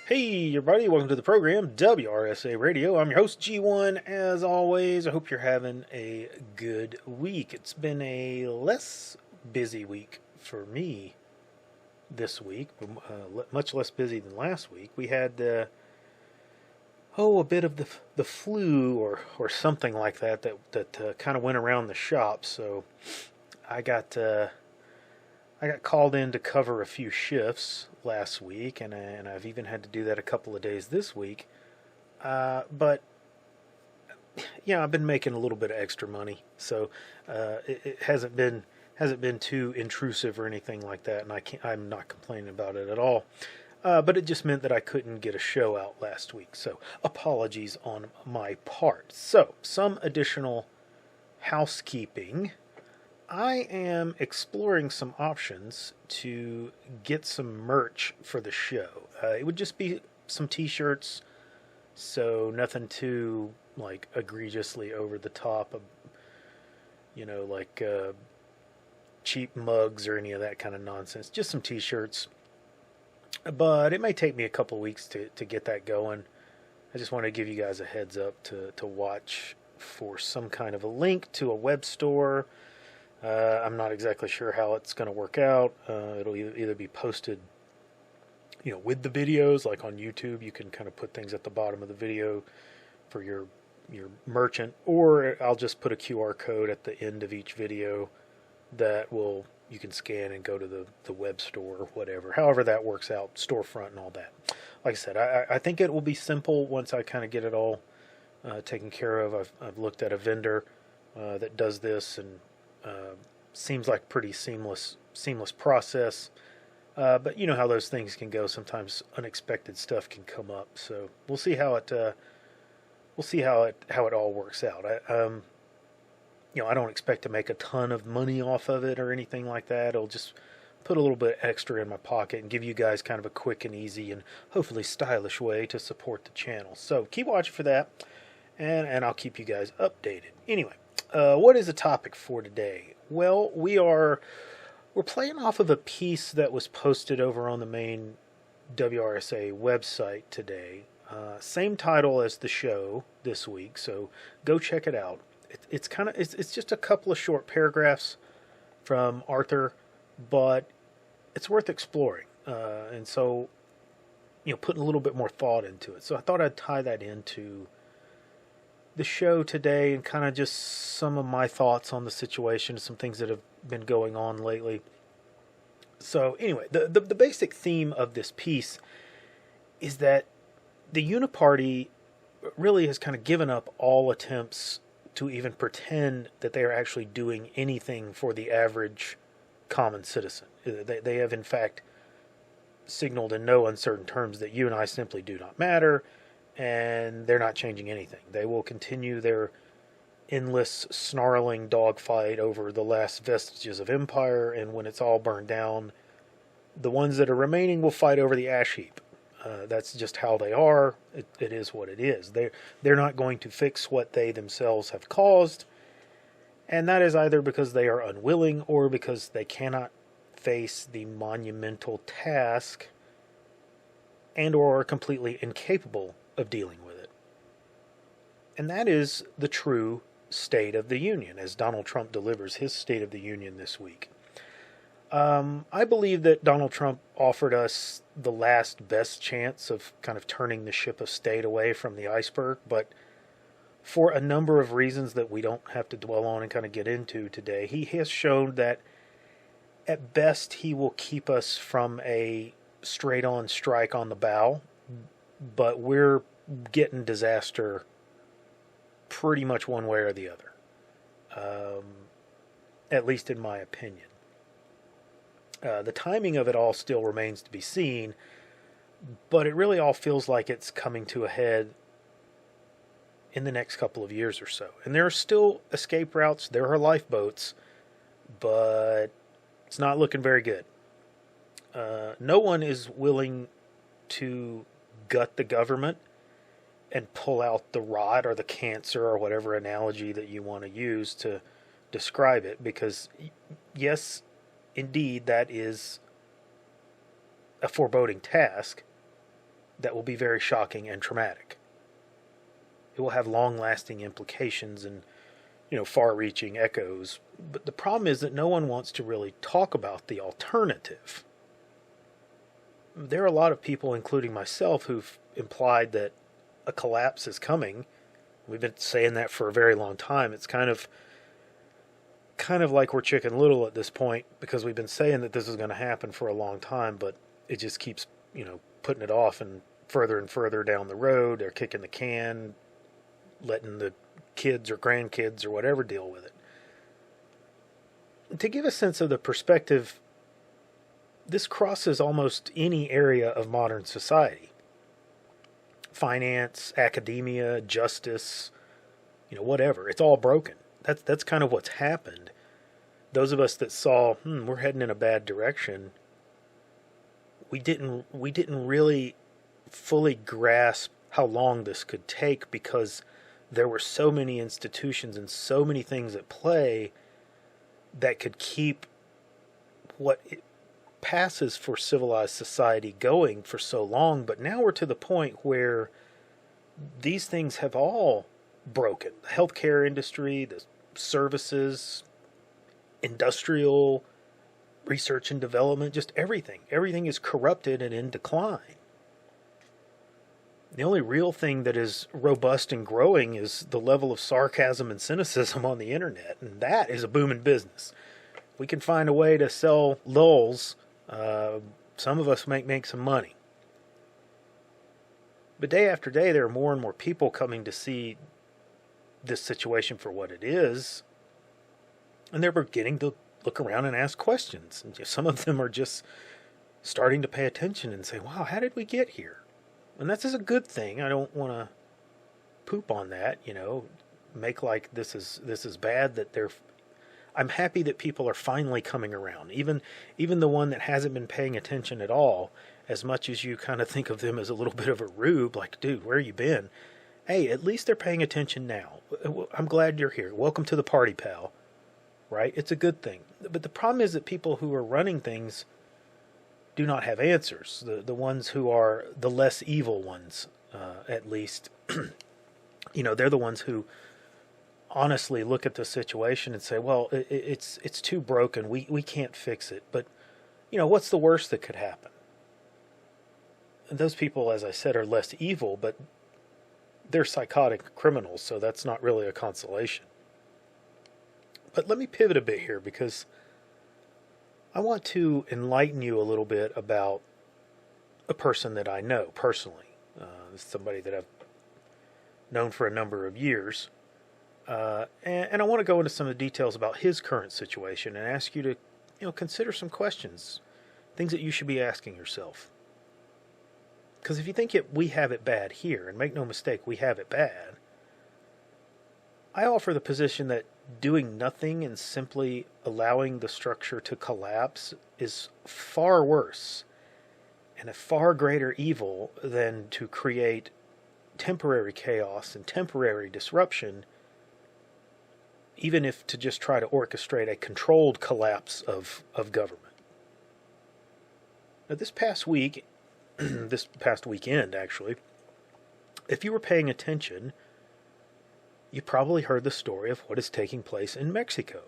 Hey, everybody, welcome to the program, WRSA Radio. I'm your host, G1. As always, I hope you're having a good week. It's been a less busy week for me this week, much less busy than last week. We had, a bit of the flu or something like that kind of went around the shop. So I got I got called in to cover a few shifts last week, and I've even had to do that a couple of days this week. But yeah, I've been making a little bit of extra money, so it hasn't been too intrusive or anything like that, and I'm not complaining about it at all. But it just meant that I couldn't get a show out last week, so apologies on my part. So some additional housekeeping. I am exploring some options to get some merch for the show. It would just be some t-shirts, so nothing too like egregiously over the top of, like cheap mugs or any of that kind of nonsense. Just some t-shirts. But it may take me a couple weeks to get that going. I just want to give you guys a heads up to watch for some kind of a link to a web store. I'm not exactly sure how it's going to work out. It'll either be posted, with the videos, like on YouTube. You can kind of put things at the bottom of the video for your merchant, or I'll just put a QR code at the end of each video that you can scan and go to the web store or whatever. However that works out, storefront and all that. Like I said, I think it will be simple once I kind of get it all taken care of. I've looked at a vendor that does this, and seems like pretty seamless process. But you know how those things can go. Sometimes unexpected stuff can come up. So we'll see how it all works out. I don't expect to make a ton of money off of it or anything like that. It'll just put a little bit extra in my pocket and give you guys kind of a quick and easy and hopefully stylish way to support the channel. So keep watching for that, and I'll keep you guys updated. Anyway. What is the topic for today? Well, we're playing off of a piece that was posted over on the main WRSA website today. Same title as the show this week, so go check it out. It's just a couple of short paragraphs from Arthur, but it's worth exploring. And so, putting a little bit more thought into it. So I thought I'd tie that into the show today and kind of just some of my thoughts on the situation, some things that have been going on lately. So anyway, the basic theme of this piece is that the Uniparty really has kind of given up all attempts to even pretend that they are actually doing anything for the average common citizen. They have in fact signaled in no uncertain terms that you and I simply do not matter, and they're not changing anything. They will continue their endless, snarling dogfight over the last vestiges of empire, and when it's all burned down, the ones that are remaining will fight over the ash heap. That's just how they are. It is what it is. They're not going to fix what they themselves have caused, and that is either because they are unwilling or because they cannot face the monumental task and or are completely incapable of dealing with it. And that is the true State of the Union, as Donald Trump delivers his State of the Union this week. I believe that Donald Trump offered us the last best chance of kind of turning the ship of state away from the iceberg, but for a number of reasons that we don't have to dwell on and kind of get into today, he has shown that at best he will keep us from a straight-on strike on the bow, but we're getting disaster pretty much one way or the other, at least in my opinion. The timing of it all still remains to be seen, but it really all feels like it's coming to a head in the next couple of years or so. And there are still escape routes, there are lifeboats, but it's not looking very good. No one is willing to gut the government and pull out the rot or the cancer or whatever analogy that you want to use to describe it, because yes, indeed, that is a foreboding task, that will be very shocking and traumatic. It will have long-lasting implications and, far-reaching echoes. But the problem is that no one wants to really talk about the alternative. There are a lot of people, including myself, who've implied that a collapse is coming. We've been saying that for a very long time. It's kind of like we're Chicken Little at this point, because we've been saying that this is going to happen for a long time, but it just keeps, putting it off and further down the road. They're kicking the can, letting the kids or grandkids or whatever deal with it. To give a sense of the perspective, this crosses almost any area of modern society. Finance, academia, justice, whatever. It's all broken. That's kind of what's happened. Those of us that saw, we're heading in a bad direction, we didn't really fully grasp how long this could take, because there were so many institutions and so many things at play that could keep what it passes for civilized society going for so long. But now we're to the point where these things have all broken. The healthcare industry, the services, industrial, research and development, just everything. Everything is corrupted and in decline. The only real thing that is robust and growing is the level of sarcasm and cynicism on the internet, and that is a booming business. We can find a way to sell lulls. Some of us make some money. But day after day, there are more and more people coming to see this situation for what it is, and they're beginning to look around and ask questions. And some of them are just starting to pay attention and say, wow, how did we get here? And that's just a good thing. I don't want to poop on that, make like this is bad. I'm happy that people are finally coming around. Even the one that hasn't been paying attention at all, as much as you kind of think of them as a little bit of a rube, like, dude, where you been? Hey, at least they're paying attention now. I'm glad you're here. Welcome to the party, pal. Right? It's a good thing. But the problem is that people who are running things do not have answers. The ones who are the less evil ones, at least, they're the ones who honestly look at the situation and say, well, it's too broken. We can't fix it. But, what's the worst that could happen? And those people, as I said, are less evil, but they're psychotic criminals, so that's not really a consolation. But let me pivot a bit here, because I want to enlighten you a little bit about a person that I know personally. This is somebody that I've known for a number of years. And I want to go into some of the details about his current situation and ask you to, consider some questions, things that you should be asking yourself. Because if you think we have it bad here, and make no mistake, we have it bad, I offer the position that doing nothing and simply allowing the structure to collapse is far worse and a far greater evil than to create temporary chaos and temporary disruption, even if to just try to orchestrate a controlled collapse of government. Now, this past weekend, actually, if you were paying attention, you probably heard the story of what is taking place in Mexico.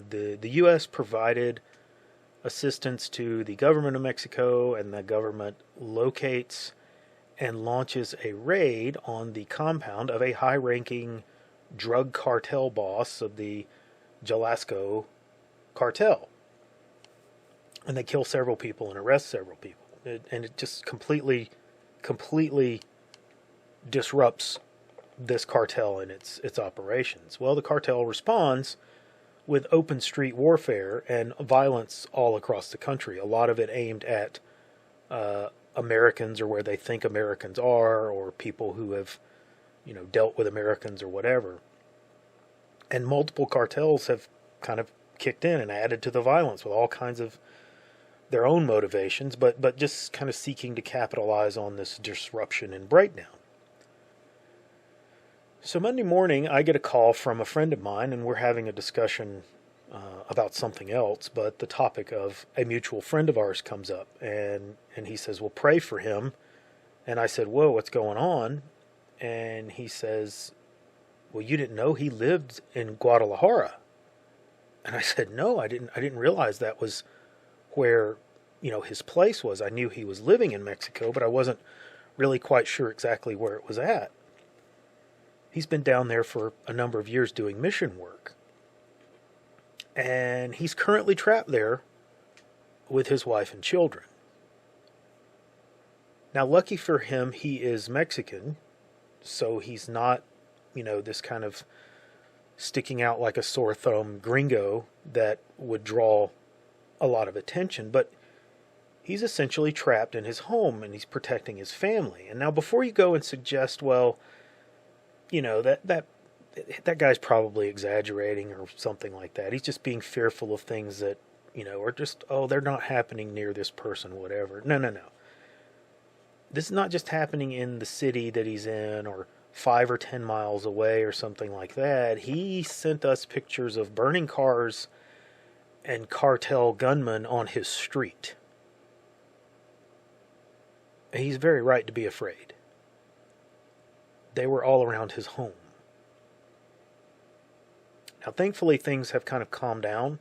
The U.S. provided assistance to the government of Mexico, and the government locates and launches a raid on the compound of a high-ranking drug cartel boss of the Jalisco cartel. And they kill several people and arrest several people. And it just completely disrupts this cartel and its operations. Well, the cartel responds with open street warfare and violence all across the country. A lot of it aimed at Americans, or where they think Americans are, or people who have, dealt with Americans or whatever. And multiple cartels have kind of kicked in and added to the violence with all kinds of their own motivations, but just kind of seeking to capitalize on this disruption and breakdown. So Monday morning, I get a call from a friend of mine, and we're having a discussion about something else, but the topic of a mutual friend of ours comes up, and he says, well, pray for him. And I said, "Whoa, what's going on?" And he says, "Well, you didn't know he lived in Guadalajara." And I said, "No, I didn't realize that was where, his place was. I knew he was living in Mexico, but I wasn't really quite sure exactly where it was at." He's been down there for a number of years doing mission work. And he's currently trapped there with his wife and children. Now, lucky for him, he is Mexican, so he's not, this kind of sticking out like a sore thumb gringo that would draw a lot of attention, but he's essentially trapped in his home and he's protecting his family. And now, before you go and suggest, well, that guy's probably exaggerating or something like that. He's just being fearful of things that, are just, they're not happening near this person, whatever. No, no, no. This is not just happening in the city that he's in or 5 or 10 miles away or something like that. He sent us pictures of burning cars and cartel gunmen on his street. He's very right to be afraid. They were all around his home. Now, thankfully, things have kind of calmed down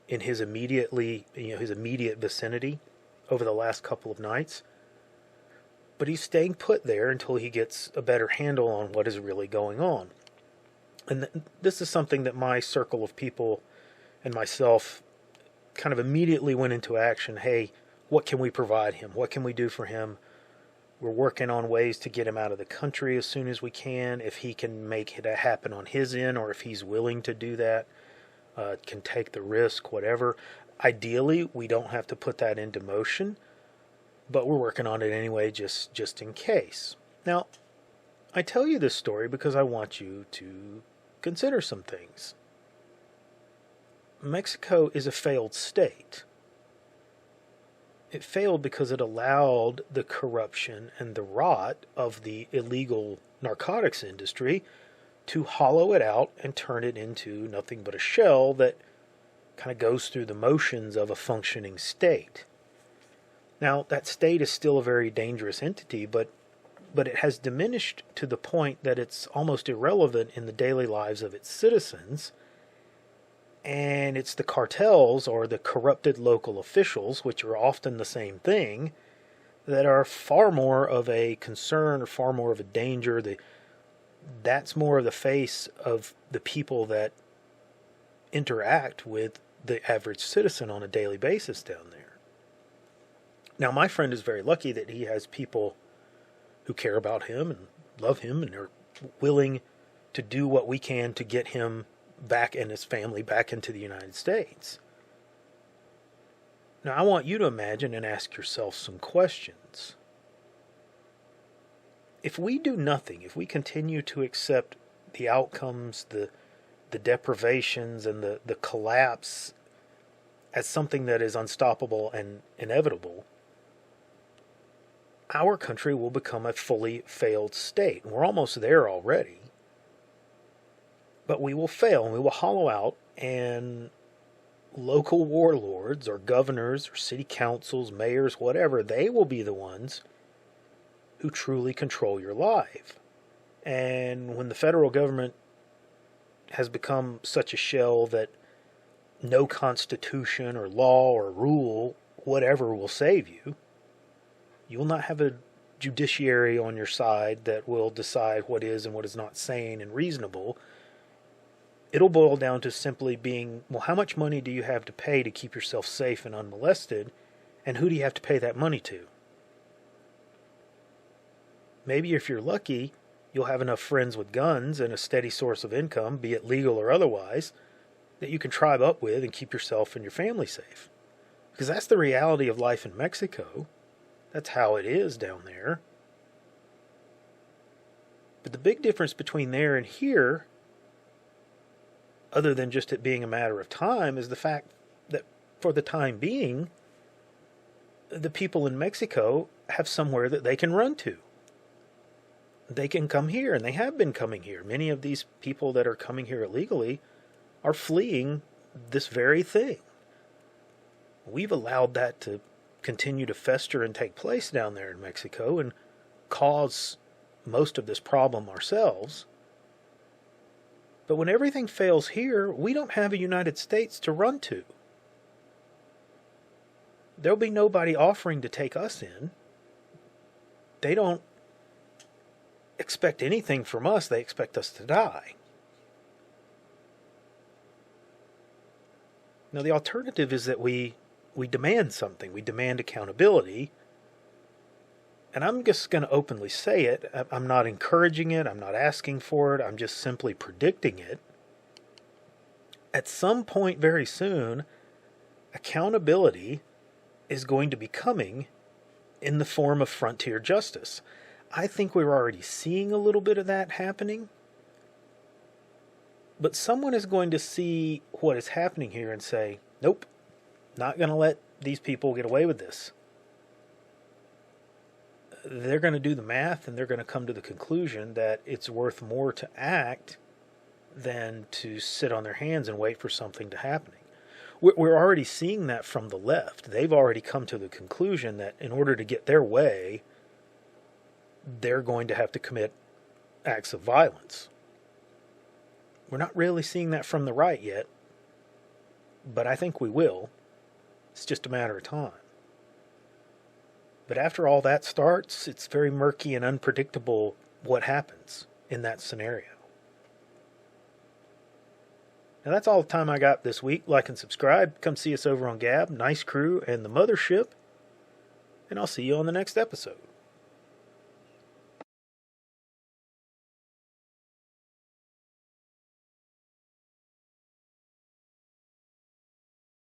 in his immediate vicinity over the last couple of nights. But he's staying put there until he gets a better handle on what is really going on. And this is something that my circle of people and myself kind of immediately went into action. Hey, what can we provide him? What can we do for him? We're working on ways to get him out of the country as soon as we can. If he can make it happen on his end, or if he's willing to do that, can take the risk, whatever. Ideally, we don't have to put that into motion, but we're working on it anyway, just in case. Now, I tell you this story because I want you to consider some things. Mexico is a failed state. It failed because it allowed the corruption and the rot of the illegal narcotics industry to hollow it out and turn it into nothing but a shell that kind of goes through the motions of a functioning state. Now, that state is still a very dangerous entity, but it has diminished to the point that it's almost irrelevant in the daily lives of its citizens. And it's the cartels or the corrupted local officials, which are often the same thing, that are far more of a concern or far more of a danger. That's more of the face of the people that interact with the average citizen on a daily basis down there. Now, my friend is very lucky that he has people who care about him and love him and are willing to do what we can to get him back and his family back into the United States. Now, I want you to imagine and ask yourself some questions. If we do nothing, if we continue to accept the outcomes, the deprivations, and the collapse as something that is unstoppable and inevitable, our country will become a fully failed state. And we're almost there already. But we will fail and we will hollow out, and local warlords or governors or city councils, mayors, whatever, they will be the ones who truly control your life. And when the federal government has become such a shell that no constitution or law or rule, whatever, will save you, you will not have a judiciary on your side that will decide what is and what is not sane and reasonable. It'll boil down to simply being, well, how much money do you have to pay to keep yourself safe and unmolested, and who do you have to pay that money to? Maybe if you're lucky, you'll have enough friends with guns and a steady source of income, be it legal or otherwise, that you can tribe up with and keep yourself and your family safe. Because that's the reality of life in Mexico. That's how it is down there. But the big difference between there and here, other than just it being a matter of time, is the fact that for the time being, the people in Mexico have somewhere that they can run to. They can come here, and they have been coming here. Many of these people that are coming here illegally are fleeing this very thing. We've allowed that to continue to fester and take place down there in Mexico, and cause most of this problem ourselves. But when everything fails here, we don't have a United States to run to. There'll be nobody offering to take us in. They don't expect anything from us. They expect us to die. Now, the alternative is that we demand something. We demand accountability. And I'm just going to openly say it. I'm not encouraging it. I'm not asking for it. I'm just simply predicting it. At some point very soon, accountability is going to be coming in the form of frontier justice. I think we're already seeing a little bit of that happening. But someone is going to see what is happening here and say, nope, not going to let these people get away with this. They're going to do the math and they're going to come to the conclusion that it's worth more to act than to sit on their hands and wait for something to happen. We're already seeing that from the left. They've already come to the conclusion that in order to get their way, they're going to have to commit acts of violence. We're not really seeing that from the right yet, but I think we will. It's just a matter of time. But after all that starts, it's very murky and unpredictable what happens in that scenario. Now that's all the time I got this week. Like and subscribe. Come see us over on Gab, Nice Crew, and the Mothership. And I'll see you on the next episode.